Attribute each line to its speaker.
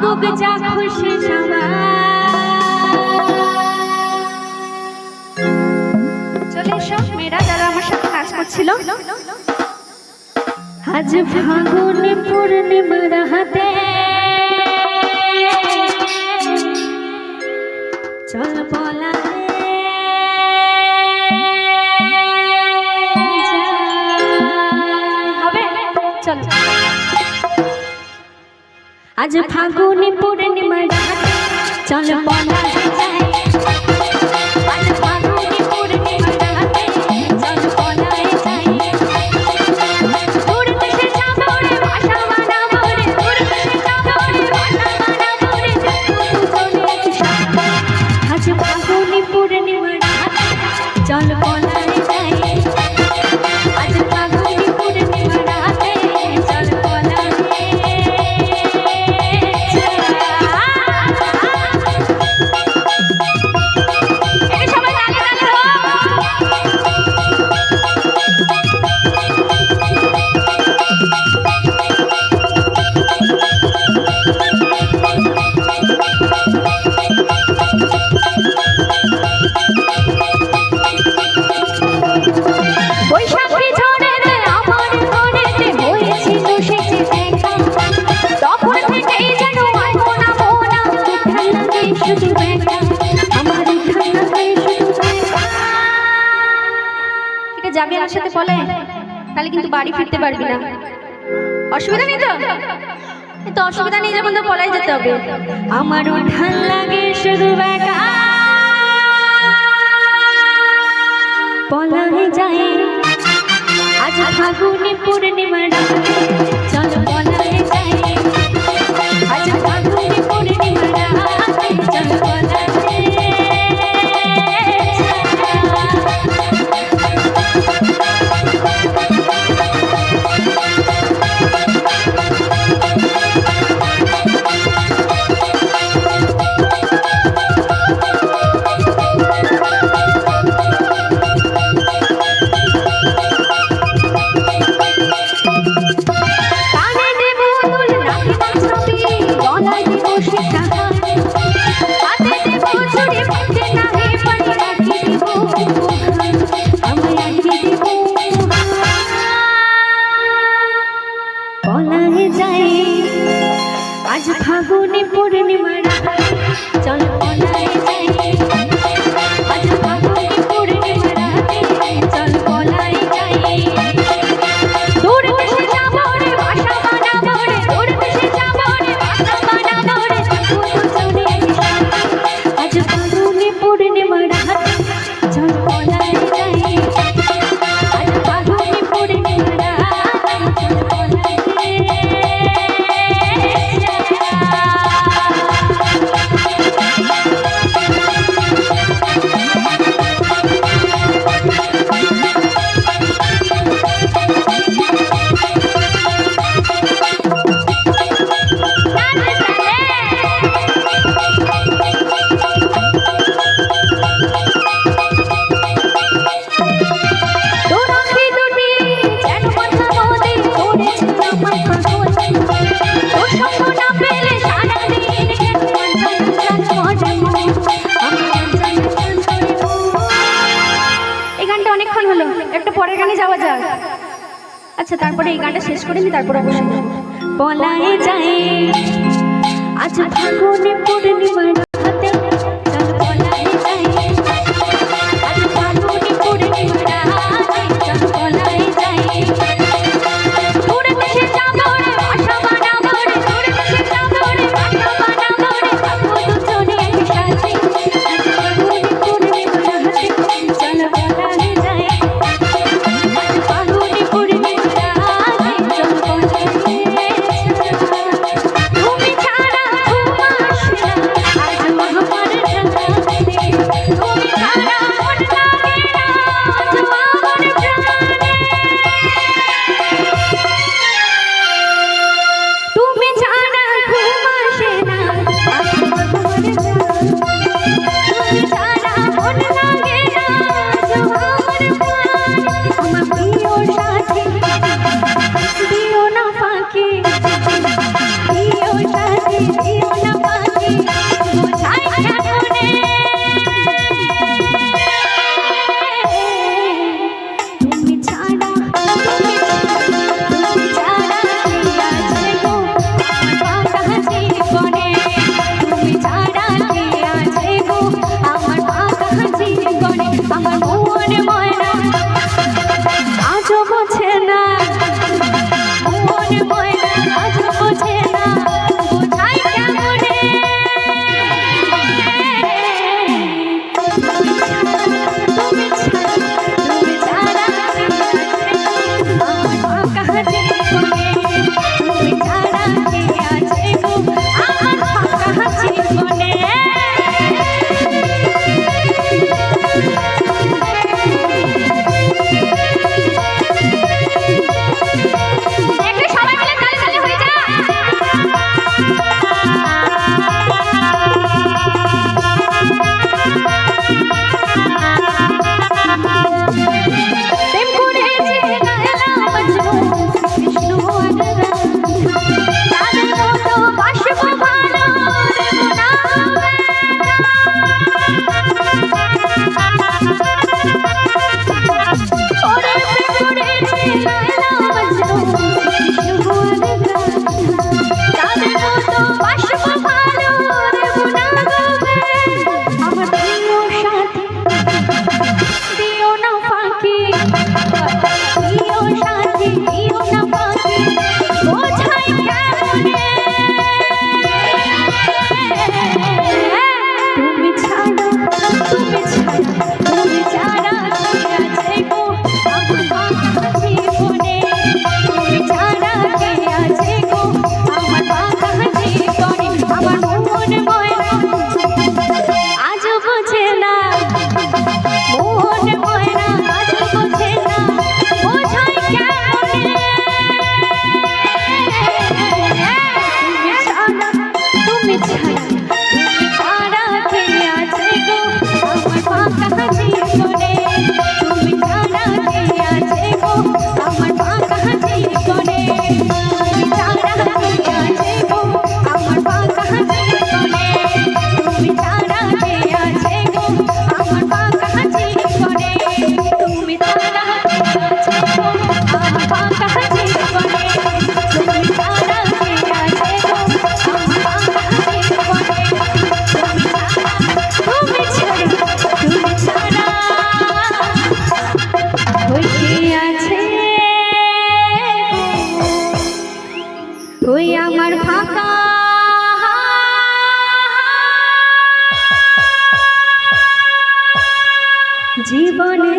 Speaker 1: ভাবুক যা খুশি সবাই। চলে এসো মেয়েরা যারা আমার সাথে কাজ করছিল। আজ ফাগুন পূর্ণিমার হাতে চল বলা হবে। চল আজ ফাগুন পূর্ণিমার হাতে চল বলা যায়। আজ ফাগুন পূর্ণিমার হাতে চল বলা যায়। আজ ফাগুন পূর্ণিমার হাতে চল বলা যায়। আজ ফাগুন পূর্ণিমার হাতে চল বলা বৈশাখী ঝড়েতে আমার ঘরেতে হয়েছিল সেচে দেখা। তখন থেকেই যেন আলপনা বোনা উঠান লাগে শুধু দেখা। আমার উঠান লাগে শুধু দেখা। এটা যাবি আমার সাথে বলে, তাহলে কিন্তু বাড়ি ফিরতে পারবি না। অসুবিধা নেই তো? তো অসুবিধা নেই, যখন তো পলাই যেতে হবে। আমার উঠান লাগে শুধু দেখা, পলাই যায়। আজ ফাগুন পূর্ণিমার হাতে চল পলাই যায়। আজ ফাগুন পূর্ণিমার হাতে চল পলাই পলাই যায়। আজ ফাগুন পূর্ণিমার হাতে চল পলাই যায়। আজ ফাগুন পূর্ণিমার হাতে চল পলাই যায়। দূর দেশে যাব রে বাসা বানাবো রে, দূর দেশে যাব রে বাসা বানাবো রে। আজ ফাগুন পূর্ণিমার হাতে চল পলাই যায়। আজ ফাগুন পূর্ণিমার হাতে চল পলাই আচ্ছা, তারপরে এই গানটা শেষ করে নি, তারপরে অবশ্যই যাবো। পলাই যায়। আজ ফাগুন পূর্ণিমার হাতে চল পলাই যায়। আজ ফাগুন পূর্ণিমার হাতে চল পলাই যায়। দূর দেশে যাব রে বাসা বানাবো রে, দূর দেশে যাব রে বাসা বানাবো রে। থাকবো দুজনে একসাথে। আজ ফাগুন পূর্ণিমার হাতে চল পলাই যায়। আজ ফাগুন পূর্ণিমার হাতে চল পলাই যায়। তুমি ছাড়া ঘুম আসে না। জীবনে